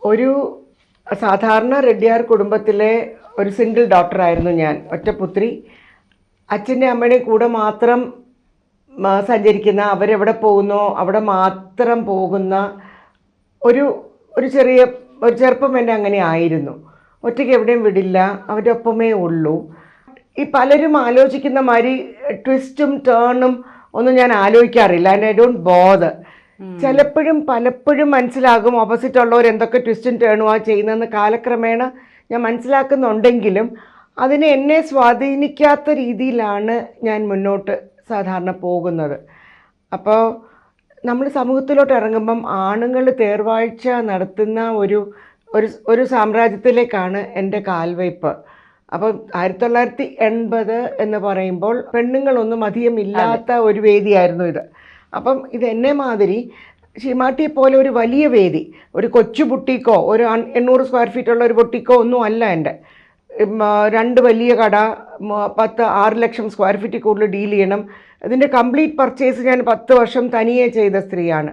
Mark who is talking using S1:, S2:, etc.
S1: ഒരു സാധാരണ റെഡ്ഡിയാർ കുടുംബത്തിലെ ഒരു സിംഗിൾ ഡോക്ടറായിരുന്നു ഞാൻ, ഒറ്റപുത്രി. അച്ഛൻ്റെ അമ്മയുടെയും കൂടെ മാത്രം സഞ്ചരിക്കുന്ന, അവരെവിടെ പോകുന്നോ അവിടെ മാത്രം പോകുന്ന ഒരു ഒരു ചെറുപ്പം എൻ്റെ അങ്ങനെ ആയിരുന്നു. ഒറ്റയ്ക്ക് എവിടെയും വിടില്ല, അവരുടെ ഒപ്പമേ ഉള്ളൂ. ഈ പലരും ആലോചിക്കുന്ന മാതിരി ട്വിസ്റ്റും ടേണും ഒന്നും ഞാൻ ആലോചിക്കാറില്ല. And I don't bother. പലപ്പോഴും മനസ്സിലാകും ഓപ്പോസിറ്റ് ഉള്ളവർ എന്തൊക്കെ ട്വിസ്റ്റും ടേണും ചെയ്യുന്നതെന്ന് കാലക്രമേണ ഞാൻ മനസ്സിലാക്കുന്നുണ്ടെങ്കിലും അതിനെ എന്നെ സ്വാധീനിക്കാത്ത രീതിയിലാണ് ഞാൻ മുന്നോട്ട് സാധാരണ പോകുന്നത്. അപ്പോൾ നമ്മൾ സമൂഹത്തിലോട്ട് ഇറങ്ങുമ്പം ആണുങ്ങൾ തേർവാഴ്ച നടത്തുന്ന ഒരു സാമ്രാജ്യത്തിലേക്കാണ് എൻ്റെ കാൽവയ്പ്. അപ്പം 1980 എന്ന് പറയുമ്പോൾ പെണ്ണുങ്ങളൊന്നും അധികം ഇല്ലാത്ത ഒരു വേദിയായിരുന്നു ഇത്. അപ്പം ഇതെന്നെ മാതിരി ശീമാട്ടിയെ പോലെ ഒരു വലിയ വേദി, ഒരു കൊച്ചു ബുട്ടീക്കോ ഒരു 800 സ്ക്വയർ ഫീറ്റുള്ള ഒരു ബുട്ടീക്കോ ഒന്നും അല്ല എൻ്റെ. 2 വലിയ കട, 6 ലക്ഷം സ്ക്വയർ ഫീറ്റിൽ കൂടുതൽ ഡീൽ ചെയ്യണം. ഇതിൻ്റെ കംപ്ലീറ്റ് പർച്ചേസ് ഞാൻ 10 വർഷം തനിയെ ചെയ്ത സ്ത്രീയാണ്.